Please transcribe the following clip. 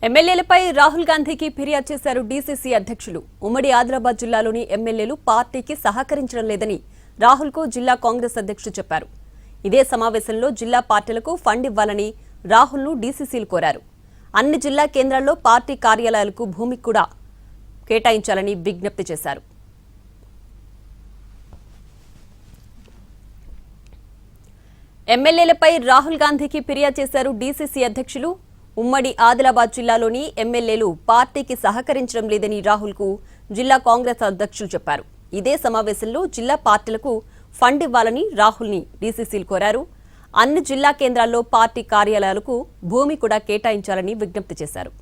ఎమ్మెల్యేలపై రాహుల్ గాంధీకి ఫిర్యాదు చేశారు డీసీసీ అధ్యక్షులు. ఉమ్మడి ఆదిలాబాద్ జిల్లాలోని ఎమ్మెల్యేలు పార్టీకి సహకరించడం లేదని రాహుల్కు జిల్లా కాంగ్రెస్ అధ్యక్షుడు చెప్పారు. ఇదే సమావేశంలో జిల్లా పార్టీలకు ఫండ్ ఇవ్వాలని రాహుల్ను డీసీసీలు కోరారు. అన్ని జిల్లా కేంద్రాల్లో పార్టీ కార్యాలయాలకు భూమి కూడా కేటాయించాలని విజ్ఞప్తి చేశారు. ఎమ్మెల్యేలపై రాహుల్ గాంధీకి ఫిర్యాదు చేశారు డీసీసీ అధ్యక్షులు. ఉమ్మడి ఆదిలాబాద్ జిల్లాలోని ఎమ్మెల్యేలు పార్టీకి సహకరించడం లేదని రాహుల్కు జిల్లా కాంగ్రెస్ అధ్యక్షులు చెప్పారు. ఇదే సమావేశంలో జిల్లా పార్టీలకు ఫండ్ ఇవ్వాలని రాహుల్ని డీసీసీలు కోరారు. అన్ని జిల్లా కేంద్రాల్లో పార్టీ కార్యాలయాలకు భూమి కూడా కేటాయించాలని విజ్ఞప్తి చేశారు.